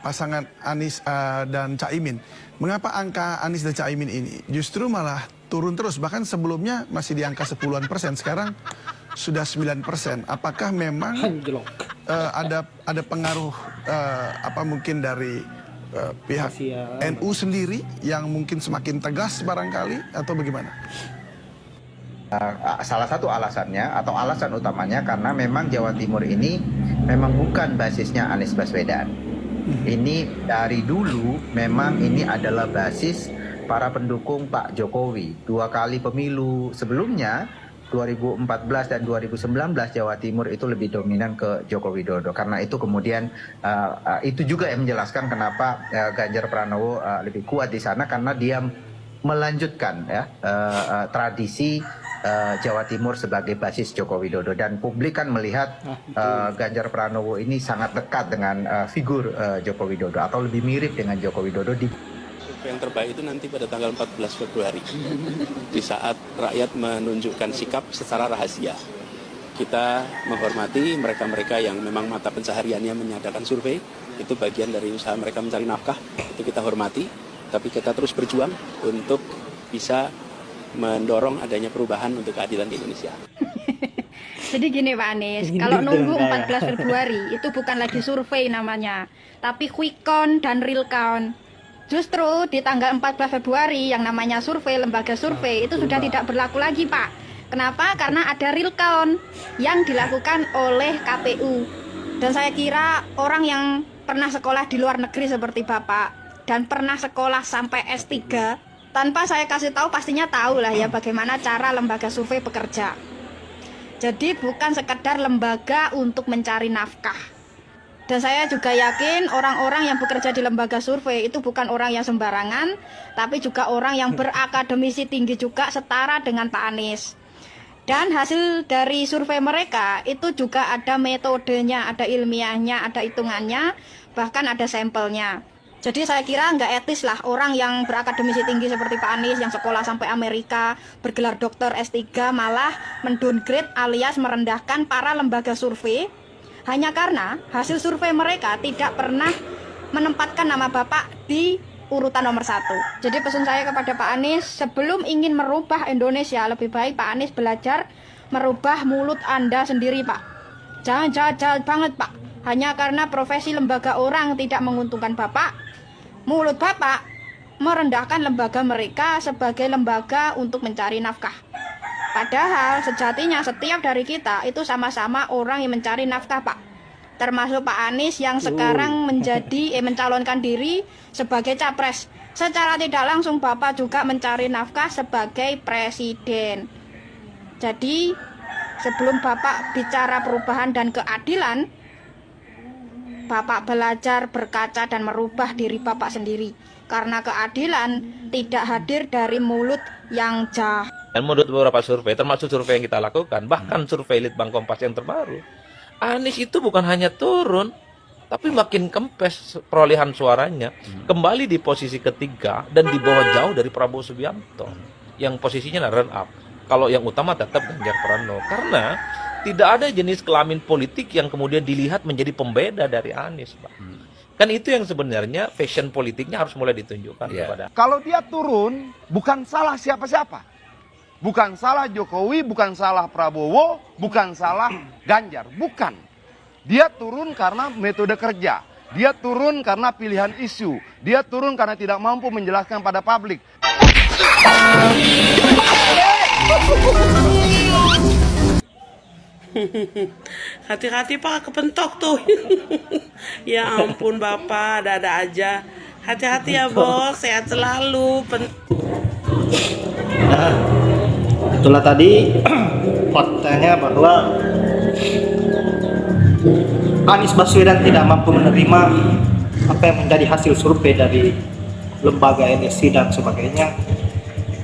pasangan Anies dan Caimin. Mengapa angka Anies dan Caimin ini justru malah turun terus? Bahkan sebelumnya masih di angka 10-an%, sekarang sudah 9%. Apakah memang ada pengaruh apa mungkin dari pihak NU sendiri yang mungkin semakin tegas barangkali atau bagaimana? Salah satu alasannya atau alasan utamanya karena memang Jawa Timur ini memang bukan basisnya Anies Baswedan. Ini dari dulu memang ini adalah basis para pendukung Pak Jokowi. 2 kali pemilu sebelumnya 2014 dan 2019 Jawa Timur itu lebih dominan ke Joko Widodo. Karena itu kemudian itu juga yang menjelaskan kenapa Ganjar Pranowo lebih kuat di sana, karena dia melanjutkan ya tradisi Jawa Timur sebagai basis Joko Widodo, dan publik kan melihat Ganjar Pranowo ini sangat dekat dengan figur Joko Widodo atau lebih mirip dengan Joko Widodo. Survei yang terbaik itu nanti pada tanggal 14 Februari di saat rakyat menunjukkan sikap secara rahasia. Kita menghormati mereka-mereka yang memang mata pencahariannya menyatakan survei, itu bagian dari usaha mereka mencari nafkah, itu kita hormati, tapi kita terus berjuang untuk bisa mendorong adanya perubahan untuk keadilan di Indonesia. Jadi gini Pak Anies, kalau nunggu 14 Februari itu bukan lagi survei namanya, tapi quick count dan real count. Justru di tanggal 14 Februari yang namanya survei, lembaga survei itu sudah tidak berlaku lagi Pak. Kenapa? Karena ada real count yang dilakukan oleh KPU. Dan saya kira orang yang pernah sekolah di luar negeri seperti Bapak dan pernah sekolah sampai S3, tanpa saya kasih tahu pastinya tahu lah ya bagaimana cara lembaga survei bekerja. Jadi bukan sekedar lembaga untuk mencari nafkah. Dan saya juga yakin orang-orang yang bekerja di lembaga survei itu bukan orang yang sembarangan, tapi juga orang yang berakademisi tinggi juga setara dengan Pak Anies. Dan hasil dari survei mereka itu juga ada metodenya, ada ilmiahnya, ada hitungannya, bahkan ada sampelnya. Jadi saya kira nggak etis lah orang yang berakademisi tinggi seperti Pak Anies yang sekolah sampai Amerika, bergelar doktor S3 malah mendowngrade alias merendahkan para lembaga survei hanya karena hasil survei mereka tidak pernah menempatkan nama Bapak di urutan nomor 1. Jadi pesan saya kepada Pak Anies, sebelum ingin merubah Indonesia, lebih baik Pak Anies belajar merubah mulut Anda sendiri Pak. Jangan jahat banget Pak. Hanya karena profesi lembaga orang tidak menguntungkan Bapak, mulut Bapak merendahkan lembaga mereka sebagai lembaga untuk mencari nafkah. Padahal sejatinya setiap dari kita itu sama-sama orang yang mencari nafkah Pak. Termasuk Pak Anies yang sekarang mencalonkan diri sebagai capres. Secara tidak langsung Bapak juga mencari nafkah sebagai presiden. Jadi sebelum Bapak bicara perubahan dan keadilan, Bapak belajar berkaca dan merubah diri Bapak sendiri. Karena keadilan tidak hadir dari mulut yang jahat. Dan menurut beberapa survei, termasuk survei yang kita lakukan, bahkan survei Litbang Kompas yang terbaru, Anies itu bukan hanya turun, tapi makin kempes perolehan suaranya, kembali di posisi ketiga dan di bawah jauh dari Prabowo Subianto, yang posisinya run up. Kalau yang utama tetap Ganjar Pranowo, karena tidak ada jenis kelamin politik yang kemudian dilihat menjadi pembeda dari Anies, Pak. Kan itu yang sebenarnya fashion politiknya harus mulai ditunjukkan kepada. Kalau dia turun, bukan salah siapa-siapa. Bukan salah Jokowi, bukan salah Prabowo, bukan salah Ganjar. Bukan. Dia turun karena metode kerja. Dia turun karena pilihan isu. Dia turun karena tidak mampu menjelaskan pada publik. Hati-hati Pak, kepentok tuh. Ya ampun Bapak, ada aja. Hati-hati ya Bos, sehat selalu. Nah, itulah tadi faktanya bahwa Anies Baswedan tidak mampu menerima apa yang menjadi hasil survei dari lembaga NSI dan sebagainya,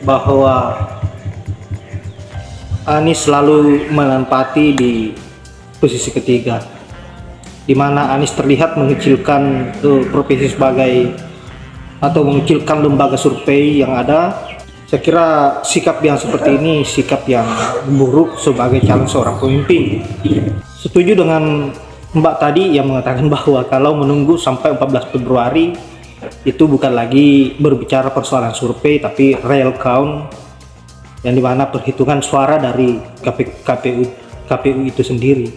bahwa Anies selalu menempati di posisi ketiga, di mana Anies terlihat mengecilkan profesi sebagai atau mengecilkan lembaga survei yang ada. Saya kira sikap yang seperti ini sikap yang buruk sebagai calon seorang pemimpin. Setuju dengan Mbak tadi yang mengatakan bahwa kalau menunggu sampai 14 Februari itu bukan lagi berbicara persoalan survei tapi real count, yang dimana perhitungan suara dari KPU itu sendiri.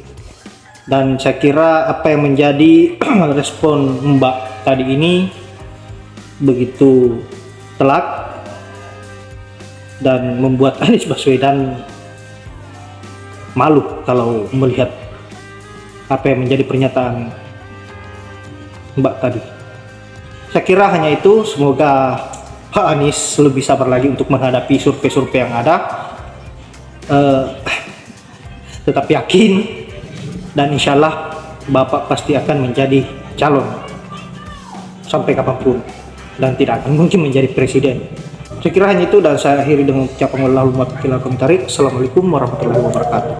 Dan saya kira apa yang menjadi respon Mbak tadi ini begitu telak dan membuat Anies Baswedan malu kalau melihat apa yang menjadi pernyataan Mbak tadi. Saya kira hanya itu. Semoga Pak Anies lebih sabar lagi untuk menghadapi survei-survei yang ada. Tetap yakin dan insya Allah Bapak pasti akan menjadi calon sampai kapanpun dan tidak akan mungkin menjadi presiden. Saya kira hanya itu dan saya akhiri dengan ucapan wallahual muwaffiq ila aqwamit thoriq. Assalamualaikum warahmatullahi wabarakatuh.